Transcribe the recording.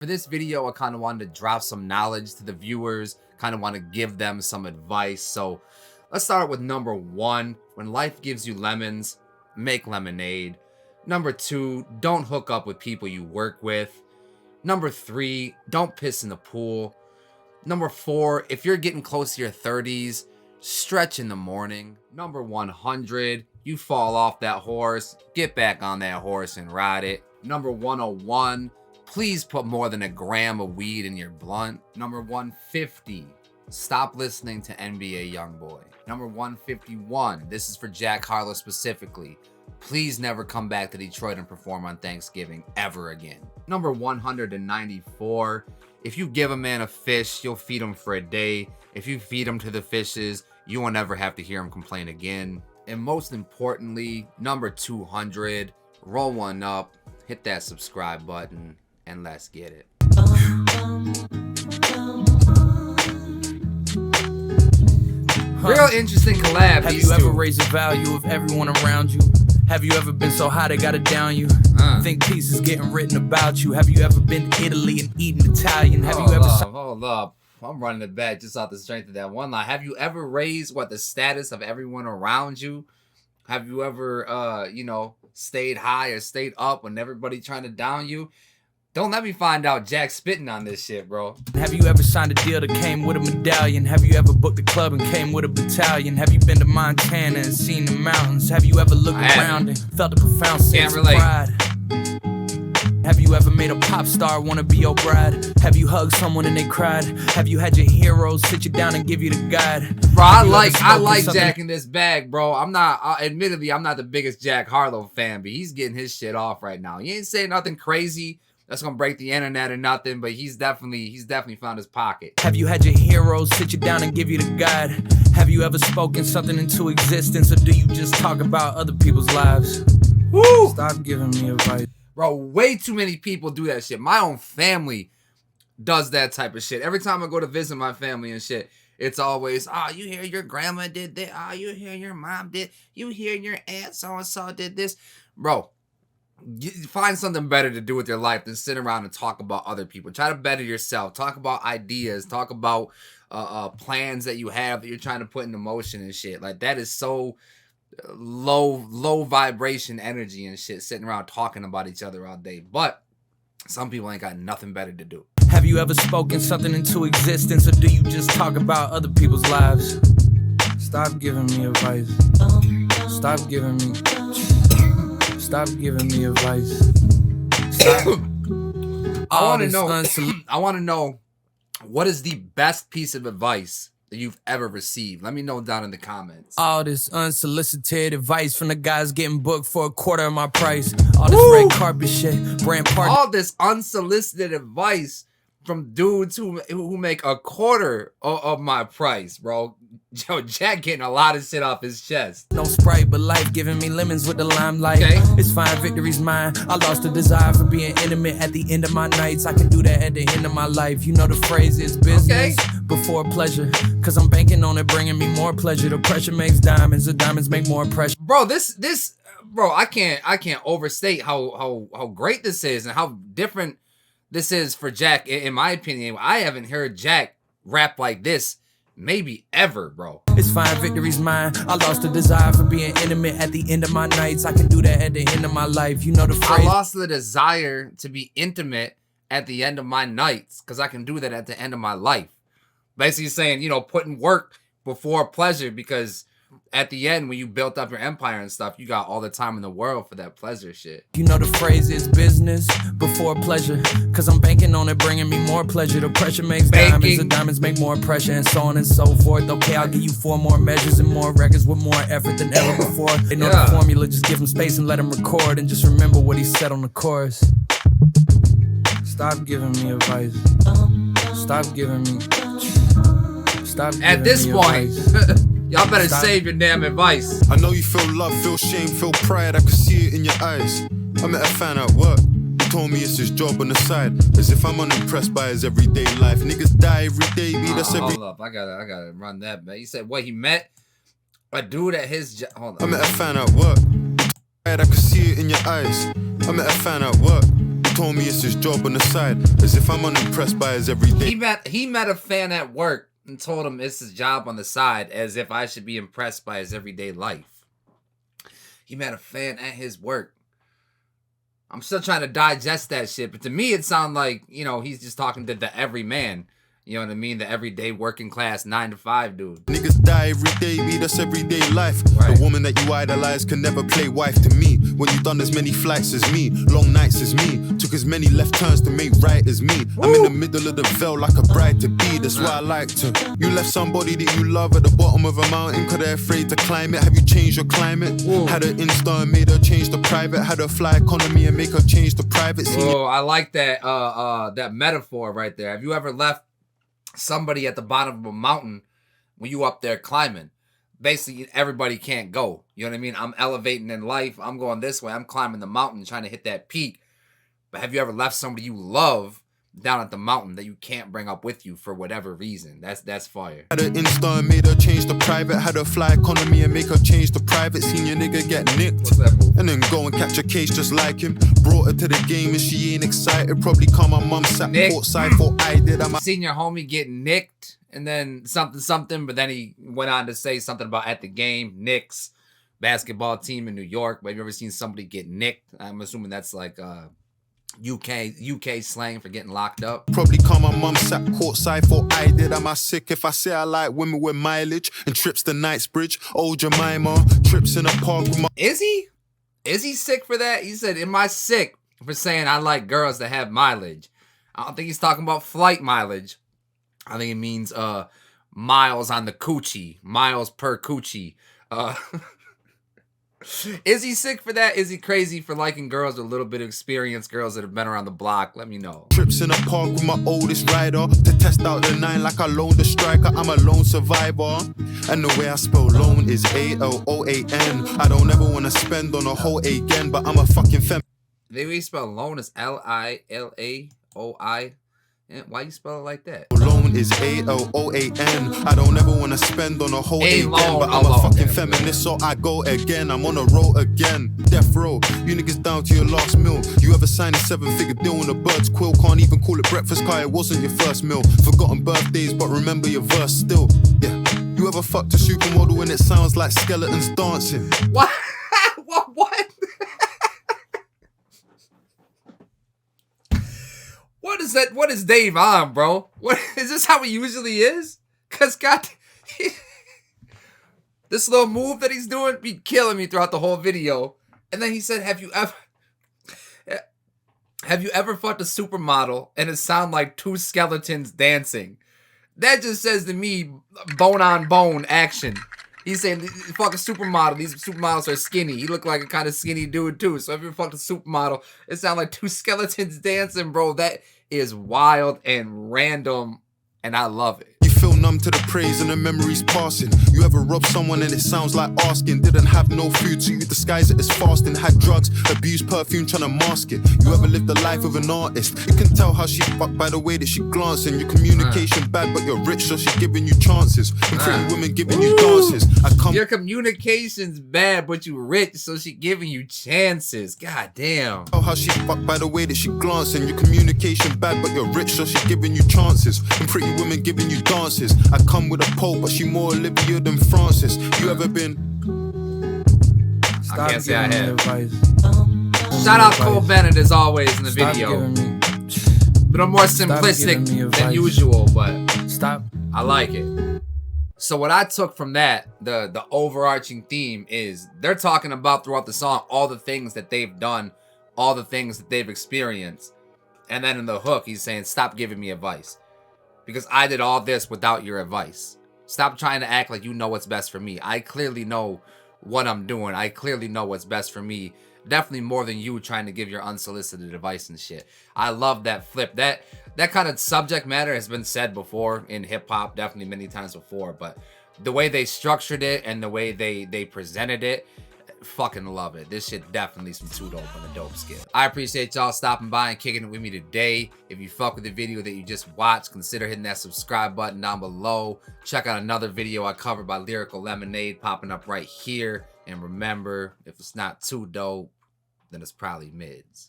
For this video, I kind of wanted to drop some knowledge to the viewers, kind of want to give them some advice. So let's start with number one. When life gives you lemons, make lemonade. Number two, don't hook up with people you work with. Number three, don't piss in the pool. Number four, if you're getting close to your 30s, stretch in the morning. Number 100, you fall off that horse, get back on that horse and ride it. Number 101, please put more than a gram of weed in your blunt. Number 150, stop listening to NBA Youngboy. Number 151, this is for Jack Harlow specifically. Please never come back to Detroit and perform on Thanksgiving ever again. Number 194, if you give a man a fish, you'll feed him for a day. If you feed him to the fishes, you won't ever have to hear him complain again. And most importantly, number 200, roll one up, hit that subscribe button, and let's get it. Real interesting collab. Have you ever raised the value of everyone around you? Have you ever been so high they gotta down you? Think pieces getting written about you. Have you ever been to Italy and eaten Italian? Have you ever... Hold up. I'm running it back just off the strength of that one line. Have you ever raised the status of everyone around you? Have you ever, stayed high or stayed up when everybody trying to down you? Don't let me find out Jack spitting on this shit, bro. Have you ever signed a deal that came with a medallion? Have you ever booked a club and came with a battalion? Have you been to Montana and seen the mountains? Have you ever looked around and felt a profound sense of pride? Have you ever made a pop star wanna be your bride? Have you hugged someone and they cried? Have you had your heroes sit you down and give you the guide? Bro, I like Jack in this bag, bro. Admittedly, I'm not the biggest Jack Harlow fan, but he's getting his shit off right now. He ain't saying nothing crazy that's gonna break the internet or nothing, but he's definitely found his pocket. Have you had your heroes sit you down and give you the guide? Have you ever spoken something into existence, or do you just talk about other people's lives? Woo! Stop giving me advice. Bro, way too many people do that shit. My own family does that type of shit. Every time I go to visit my family and shit, it's always, you hear your grandma did that. You hear your mom did. You hear your aunt so-and-so did this. Bro, find something better to do with your life than sit around and talk about other people. Try to better yourself. Talk about ideas. Talk about plans that you have that you're trying to put into motion and shit. Like, that is so low vibration energy and shit, sitting around talking about each other all day. But some people ain't got nothing better to do. Have you ever spoken something into existence, or do you just talk about other people's lives? Stop giving me advice. Stop giving me advice. Stop. I want to know what is the best piece of advice that you've ever received. Let me know down in the comments. All this unsolicited advice from the guys getting booked for a quarter of my price. All this red carpet shit, brand party. All this unsolicited advice from dudes who make a quarter of my price, bro. Yo, Jack getting a lot of shit off his chest. No Sprite, but life giving me lemons with the limelight. Okay. It's fine, victory's mine. I lost the desire for being intimate at the end of my nights. I can do that at the end of my life. You know the phrase is business before pleasure. Cause I'm banking on it bringing me more pleasure. The pressure makes diamonds, the diamonds make more pressure. Bro, bro, I can't overstate how great this is and how different this is for Jack. In my opinion, I haven't heard Jack rap like this maybe ever, bro. It's fine, victory's mine. I lost the desire for being intimate at the end of my nights. I can do that at the end of my life. You know the phrase. I lost the desire to be intimate at the end of my nights because I can do that at the end of my life. Basically saying, putting work before pleasure, because at the end, when you built up your empire and stuff, you got all the time in the world for that pleasure shit. You know the phrase is business before pleasure. Cause I'm banking on it bringing me more pleasure. The pressure makes diamonds, the diamonds make more pressure, and so on and so forth. Okay, I'll give you 4 more measures and more records with more effort than ever before. They know the formula, just give him space and let him record. And just remember what he said on the chorus. Stop giving me advice. Stop giving me. Stop giving At this me point. Advice. Y'all better save your damn advice. I know you feel love, feel shame, feel pride. I can see it in your eyes. I met a fan at work. He told me it's his job on the side. As if I'm unimpressed by his everyday life. Niggas die every day, B. That's every... Hold up, I gotta run that back. He said what, he met a dude at his job. Hold on. I met a fan at work. I can see it in your eyes. I met a fan at work. told me it's his job on the side, as if I'm unimpressed by his everyday. He met a fan at work and told him it's his job on the side, as if I should be impressed by his everyday life. He met a fan at his work. I'm still trying to digest that shit, but to me it sounds like, you know, he's just talking to the everyman. You know what I mean? The everyday working class 9 to 5 dude. Niggas die every day, me, that's everyday life. Right. The woman that you idolize can never play wife to me. When you done as many flights as me, long nights as me, took as many left turns to make right as me. Woo. I'm in the middle of the veil like a bride to be, that's why I like to. You left somebody that you love at the bottom of a mountain cause they're afraid to climb it. Have you changed your climate? Woo. Had her Insta and made her change the private. Had her fly economy and make her change the private. Oh, I like that that metaphor right there. Have you ever left somebody at the bottom of a mountain when you up there climbing? Basically, everybody can't go. You know what I mean? I'm elevating in life. I'm going this way. I'm climbing the mountain, trying to hit that peak. But have you ever left somebody you love down at the mountain that you can't bring up with you for whatever reason? That's fire. Had her Insta and made her change the private. Had her fly economy and make her change the private. Seen your nigga get nicked. What's that move? And then go and catch a case just like him. Brought her to the game and she ain't excited. Probably call my mum sat Nick. courtside for I did. I'm Seen your homie get nicked and then something, but then he went on to say something about at the game, Knicks basketball team in New York. But have you ever seen somebody get nicked? I'm assuming that's like UK slang for getting locked up. probably call my mum sat courtside for I did. Am I sick if I say I like women with mileage and trips to Knightsbridge? Old Jemima, trips in a park with my. Is he? Is he sick for that? He said, am I sick for saying I like girls that have mileage? I don't think he's talking about flight mileage. I think it means miles on the coochie. Miles per coochie. Is he sick for that? Is he crazy for liking girls with a little bit of experience, girls that have been around the block? Let me know. Trips in a park with my oldest rider to test out the 9 like I loaned a striker. I'm a lone survivor. And the way I spell loan is A-L-O-A-N. I don't ever want to spend on a whole again, but I'm a fucking fem. The way you spell loan is L-I-L-A-O-I. Why you spell it like that? Loan is A-L-O-A-N. I don't ever want to spend on a whole again, but I'm a fucking feminist, so I go again. I'm on a roll again. Death row. You niggas down to your last meal. You ever signed a 7-figure deal on a bird's quill? Can't even call it breakfast, car. It wasn't your first meal. Forgotten birthdays, but remember your verse still. Yeah. You ever fucked a supermodel and it sounds like skeletons dancing? What? What? What is that? What is Dave on, bro? What is this? How he usually is? Cause God, this little move that he's doing be killing me throughout the whole video. And then he said, "Have you ever fucked a supermodel and it sound like two skeletons dancing?" That just says to me, bone on bone action. He's saying, fuck a supermodel. These supermodels are skinny. He looked like a kind of skinny dude, too. So if you fucked a supermodel, it sounds like two skeletons dancing, bro. That is wild and random, and I love it. You feel numb to the praise and the memories passing. You ever rob someone and it sounds like asking. Didn't have no food, so you disguise it as fasting. Had drugs, abused perfume, trying to mask it. You ever lived the life of an artist? You can tell how she fucked by the way that she glancing. Your communication bad, but you're rich, so she giving you chances. And pretty women giving you dances. Your communication's bad, but you rich, so she giving you chances. God damn. Tell how she fucked by the way that she glancing. Your communication bad, but you're rich, so she giving you chances. And pretty women giving you dances. I come with a pole, but she more Olivia than Francis. You ever been? I can't say I have. Shout out Cole Bennett as always in the video. But I'm more simplistic than usual, but I like it. So what I took from that, the overarching theme is they're talking about throughout the song all the things that they've done, all the things that they've experienced. And then in the hook, he's saying, stop giving me advice. Because I did all this without your advice. Stop trying to act like you know what's best for me. I clearly know what I'm doing. I clearly know what's best for me. Definitely more than you trying to give your unsolicited advice and shit. I love that flip. That kind of subject matter has been said before in hip-hop, definitely many times before. But the way they structured it and the way they presented it, fucking love it. This shit definitely some too dope on the dope skill. I appreciate y'all stopping by and kicking it with me today. If you fuck with the video that you just watched, consider hitting that subscribe button down below. Check out another video I covered by Lyrical Lemonade popping up right here. And remember, if it's not too dope, then it's probably mids.